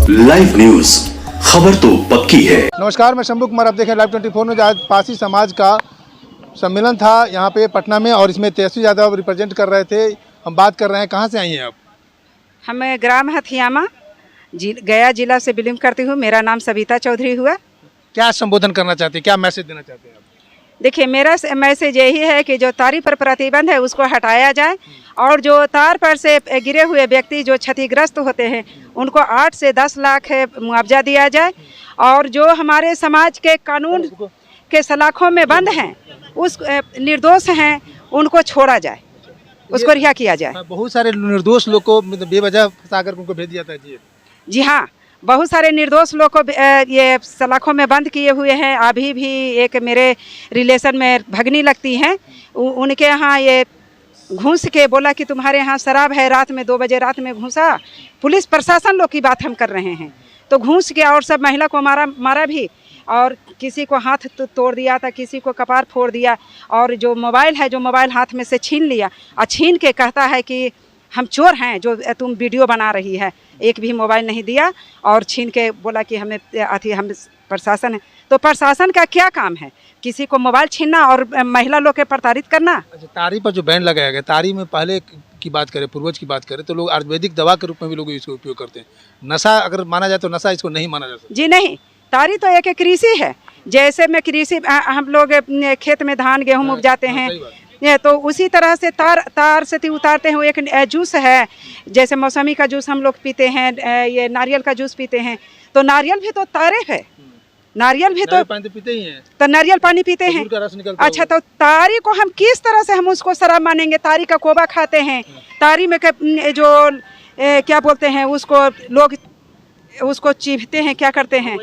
Live news, खबर तो पक्की है। नमस्कार, मैं शंभू कुमार। आप देखें लाइव 24 में। आज पासी समाज का सम्मेलन था यहाँ पे पटना में और इसमें तेजस्वी यादव रिप्रेजेंट कर रहे थे। हम बात कर रहे हैं, कहाँ से आई हैं आप? हमें ग्राम हथियामा गया जिला से बिलोंग करती हूँ। मेरा नाम सविता चौधरी हुआ। क्या संबोधन करना चाहते हैं, क्या मैसेज देना चाहते हैं आप? देखिए, मेरा मैसेज यही है कि जो तारी पर प्रतिबंध है उसको हटाया जाए और जो तार पर से गिरे हुए व्यक्ति जो क्षतिग्रस्त होते हैं उनको 8 से 10 लाख मुआवजा दिया जाए और जो हमारे समाज के कानून के सलाखों में बंद हैं, उस निर्दोष हैं, उनको छोड़ा जाए, उसको रिहा किया जाए। बहुत सारे निर्दोष लोग को बेवजह फंसा कर उनको भेज दिया था जी हाँ, बहुत सारे निर्दोष लोग को ये सलाखों में बंद किए हुए हैं। अभी भी एक मेरे रिलेशन में भगनी लगती हैं, उनके यहाँ ये घूस के बोला कि तुम्हारे यहाँ शराब है, रात में 2 बजे रात में घूसा। पुलिस प्रशासन लोग की बात हम कर रहे हैं, तो घूस के और सब महिला को मारा भी और किसी को हाथ तोड़ दिया था, किसी को कपार फोड़ दिया और जो मोबाइल है, जो मोबाइल हाथ में से छीन लिया और छीन के कहता है कि हम चोर हैं, जो तुम वीडियो बना रही है। एक भी मोबाइल नहीं दिया और छीन के बोला कि हम प्रशासन है। तो प्रशासन का क्या काम है? किसी को मोबाइल छीनना और महिला लोग के प्रताड़ित करना। अच्छा, तारी पर जो बैन लगाया गया, तारी में पहले की बात करें, पूर्वज की बात करें तो लोग आयुर्वेदिक दवा के रूप में भी लोग इसको उपयोग करते हैं। नशा अगर माना जाए तो नशा इसको नहीं माना जा सकता। जी नहीं, तारी तो एक कृषि है। जैसे में कृषि हम लोग खेत में धान गेहूँ उपजाते हैं, ये तो उसी तरह से तार से उतारते हैं। एक जूस है, जैसे मौसमी का जूस हम लोग पीते हैं, ये नारियल का जूस पीते हैं, तो नारियल भी तो तारे है। नारियल भी तो पानी पीते ही हैं, तो नारियल पानी पीते हैं। अच्छा, तो तारी को हम किस तरह से हम उसको शराब मानेंगे? तारी का कोबा खाते हैं, तारी में जो क्या बोलते हैं उसको, लोग उसको चीभते हैं, क्या करते हैं,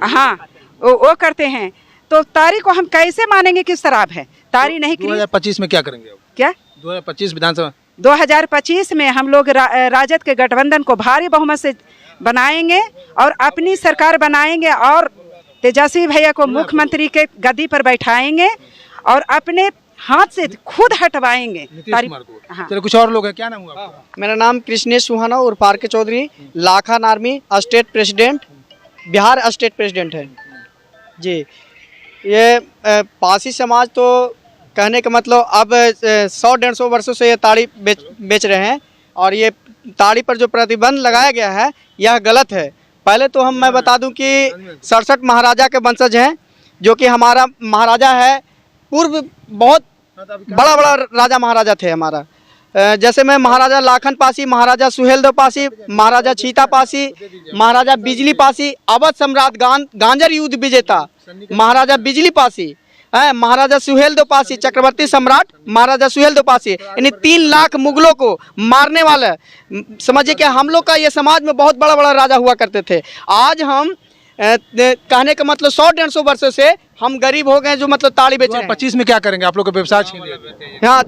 हाँ वो करते हैं। तो तारी को हम कैसे मानेंगे कि शराब है? तारी नहीं। 2025 में क्या करेंगे आप? क्या 2025 विधानसभा 2025 में हम लोग राजद के गठबंधन को भारी बहुमत से बनाएंगे और अपनी सरकार बनाएंगे और तेजस्वी भैया को मुख्यमंत्री के गद्दी पर बैठाएंगे और अपने हाथ से खुद हटवाएंगे कुमार को। हाँ। चलो, कुछ और लोग हैं। क्या नाम हुआ आपका? मेरा नाम कृष्णेश सुहाना और पार्के चौधरी, लाखान army state president, Bihar state president है जी। ये पासी समाज तो कहने का मतलब अब 100-150 वर्षों से ये ताड़ी बेच रहे हैं और ये ताड़ी पर जो प्रतिबंध लगाया गया है यह गलत है। पहले तो मैं बता दूं कि 67 महाराजा के वंशज हैं, जो कि हमारा महाराजा है, पूर्व बहुत बड़ा राजा महाराजा थे हमारा। जैसे मैं महाराजा लाखन पासी, महाराजा सुहेलदेव पासी, महाराजा छीता पासी, महाराजा बिजली पासी, अवध सम्राट गांजर युद्ध विजेता महाराजा बिजली पासी, महाराजा सुहेलदेव पासी, चक्रवर्ती सम्राट महाराजा सुहेलदेव पासी, यानी 3 लाख मुगलों को मारने वाला। समझिए कि हम लोग का ये समाज में बहुत बड़ा राजा हुआ करते थे। आज हम कहने का मतलब 100-150 वर्षों से हम गरीब हो गए, जो मतलब ताड़ी बेच रहे हैं। 2025 में क्या करेंगे आप लोग का व्यवसाय छीन लिया? हाँ,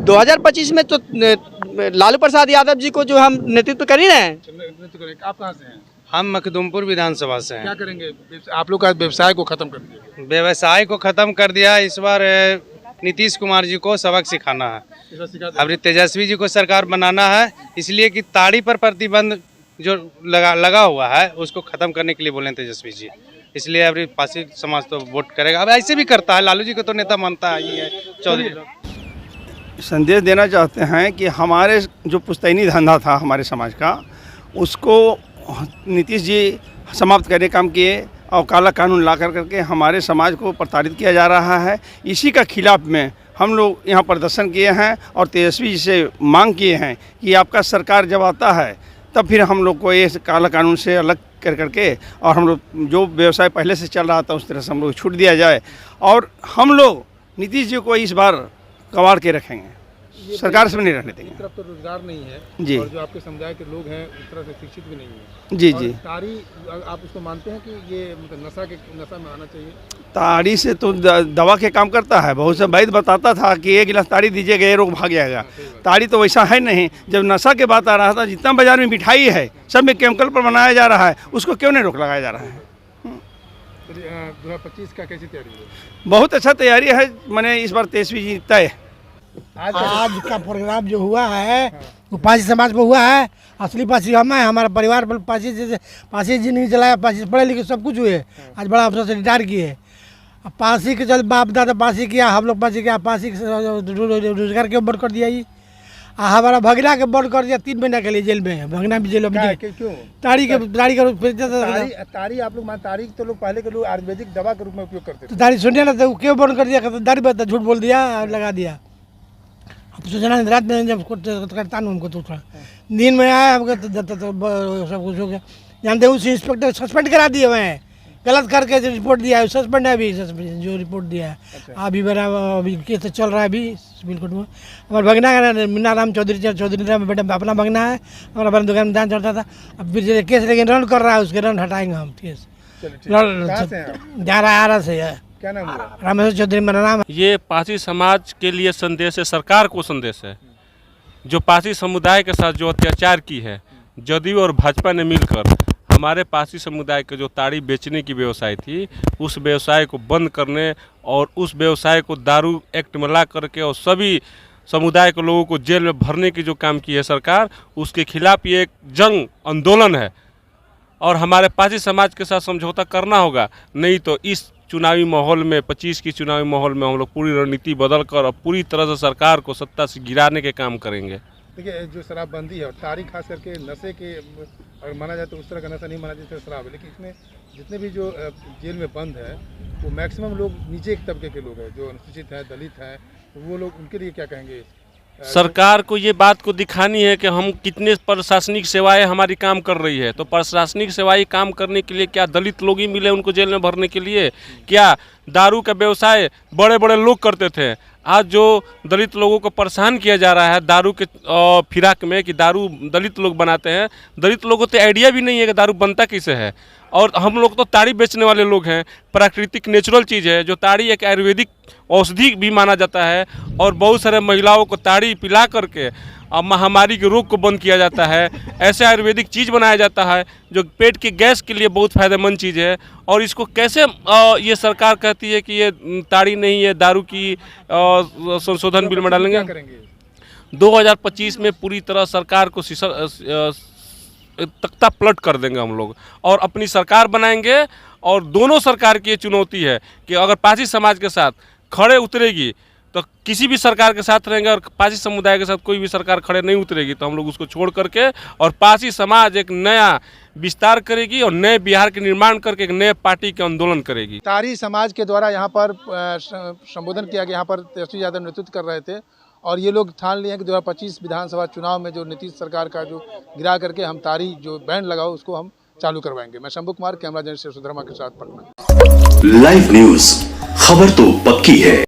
2025 में तो लालू प्रसाद यादव जी को जो हम नेतृत्व कर ही रहे हैं। आप कहाँ से हैं? हम मखदूमपुर विधानसभा से हैं। क्या करेंगे? आप लोग का व्यवसाय को खत्म कर दिया। व्यवसाय को खत्म कर दिया। इस बार नीतीश कुमार जी को सबक सिखाना है, अब तेजस्वी जी को सरकार बनाना है, इसलिए कि ताड़ी पर प्रतिबंध जो लगा हुआ है उसको खत्म करने के लिए बोले तेजस्वी जी। इसलिए अब पासी समाज तो वोट करेगा। अब ऐसे भी करता है, लालू जी को तो नेता मानता ही है चौधरी लोग। संदेश देना चाहते हैं कि हमारे जो पुश्तैनी धंधा था हमारे समाज का, उसको नीतीश जी समाप्त करने काम किए और काला कानून ला करके हमारे समाज को प्रताड़ित किया जा रहा है। इसी का खिलाफ में हम लोग यहाँ प्रदर्शन किए हैं और तेजस्वी जी से मांग किए हैं कि आपका सरकार जब आता है तब फिर हम लोग को ये काला कानून से अलग करके और हम लोग जो व्यवसाय पहले से चल रहा था उस तरह से हम लोग छूट दिया जाए और हम लोग नीतीश जी को इस बार कबाड़ के रखेंगे, सरकार से नहीं रहने देंगे। तरफ तो रोजगार नहीं है जी, और जो आपके समुदाय के लोग हैं उस तरह से शिक्षित भी नहीं है। जी जी। तारी आप उसको मानते हैं कि ये मतलब नशा में आना चाहिए? ताड़ी से तो दवा के काम करता है। बहुत से वैद्य बताता था कि 1 गिलास ताड़ी दीजिएगा ये रोग भाग जाएगा। ताड़ी तो वैसा है नहीं। जब नशा के बात आ रहा था, जितना बाजार में मिठाई है सब में केमिकल पर बनाया जा रहा है, उसको क्यों नहीं रोक लगाया जा रहा है? 2025 का कैसी तैयारी है? बहुत अच्छा तैयारी है। मैंने इस बार तेजस्वी जी तय। आज का प्रोग्राम जो हुआ है वो पासी समाज पर हुआ है। असली पासी हम हैं, हमारा परिवार पासी से पासी जिंदगी चलाया, पासी से पढ़े लिखे सब कुछ हुए। आज बड़ा अफसर से रिटायर किए। अब पासी के चल बाप दादा पासी किया, हम लोग पासी किया, पासी रोजगार के ऊपर कर दिया ये। हमारा भगना के बंद कर दिया 3 महीना के लिए जेल में है। भगना भी जेल में क्यों? ताड़ी का ताड़ी आप लोग मान ताड़ी तो लोग पहले के लोग आयुर्वेदिक दवा के रूप में उपयोग करते थे। तो दाढ़ी सुनिए ना, तो क्यों बंद कर दिया? दाढ़ी पर झूठ बोल दिया और लगा दिया। अब सोचना रात में जब करता हूँ उनको तो थोड़ा दिन में आया हमको तो सब कुछ हो गया। जानते उस इंस्पेक्टर सस्पेंड करा दिए हुए हैं, गलत करके जो रिपोर्ट दिया है सस्पेंड है अभी, जो रिपोर्ट दिया है अभी मेरा अभी केस चल रहा है अभी सिविल कोर्ट में। हमारा भगना का मीना राम चौधरी नाम बेटा अपना भगना है, हमारा बड़ा दुकान में दान चढ़ता था। अब फिर केस लेकिन रन कर रहा है, उसके रन हटाएंगे हम केस। जा रहा से है। क्या नाम हुआ? रामेश्वर चौधरी मेरा नाम है। ये पासी समाज के लिए संदेश है, सरकार को संदेश है। जो पासी समुदाय के साथ जो अत्याचार की है जदयू और भाजपा ने मिलकर, हमारे पासी समुदाय के जो ताड़ी बेचने की व्यवसाय थी उस व्यवसाय को बंद करने और उस व्यवसाय को दारू एक्ट में ला करके और सभी समुदाय के लोगों को जेल में भरने की जो काम की है सरकार, उसके खिलाफ ये एक जंग आंदोलन है। और हमारे पासी समाज के साथ समझौता करना होगा, नहीं तो इस चुनावी माहौल में 25 की चुनावी माहौल में हम लोग पूरी रणनीति बदल कर और पूरी तरह से सरकार को सत्ता से गिराने के काम करेंगे। देखिए जो शराबबंदी है और ताड़ी खास करके नशे के अगर माना जाए तो उस तरह का नशा नहीं माना जाता शराब है, लेकिन इसमें जितने भी जो जेल में बंद है वो मैक्सिमम लोग नीचे एक तबके के लोग हैं, जो अनुसूचित हैं, दलित हैं, तो वो लोग उनके लिए क्या कहेंगे? सरकार को ये बात को दिखानी है कि हम कितने प्रशासनिक सेवाएं हमारी काम कर रही है। तो प्रशासनिक सेवाएं काम करने के लिए क्या दलित लोग ही मिले उनको जेल में भरने के लिए? क्या दारू का व्यवसाय बड़े बड़े लोग करते थे? आज जो दलित लोगों को परेशान किया जा रहा है दारू के फिराक में कि दारू दलित लोग बनाते हैं, दलित लोगों को तो आइडिया भी नहीं है कि दारू बनता कैसे है। और हम लोग तो ताड़ी बेचने वाले लोग हैं, प्राकृतिक नेचुरल चीज़ है, जो ताड़ी एक आयुर्वेदिक औषधि भी माना जाता है। और बहुत सारे महिलाओं को ताड़ी पिला करके महामारी के रोग को बंद किया जाता है। ऐसे आयुर्वेदिक चीज़ बनाया जाता है जो पेट की गैस के लिए बहुत फ़ायदेमंद चीज़ है। और इसको कैसे ये सरकार कहती है कि ये ताड़ी नहीं है, दारू की संशोधन बिल में डालेंगे। 2025 में पूरी तरह सरकार को तख्ता पलट कर देंगे हम लोग और अपनी सरकार बनाएंगे। और दोनों सरकार की ये चुनौती है कि अगर पासी समाज के साथ खड़े उतरेगी तो किसी भी सरकार के साथ रहेंगे, और पासी समुदाय के साथ कोई भी सरकार खड़े नहीं उतरेगी तो हम लोग उसको छोड़ करके और पासी समाज एक नया विस्तार करेगी और नए बिहार के निर्माण करके एक नए पार्टी के आंदोलन करेगी। ताड़ी समाज के द्वारा यहाँ पर संबोधन किया गया। यहाँ पर तेजस्वी यादव नेतृत्व कर रहे थे और ये लोग ठान लिए हैं कि 2025 विधानसभा चुनाव में जो नीतीश सरकार का जो गिरा करके हम ताड़ी जो बैन लगाओ उसको हम चालू करवाएंगे। मैं शंभू कुमार, कैमरा जर्नलिस्ट सुधर्मा के साथ, पटना। लाइव न्यूज, खबर तो पक्की है।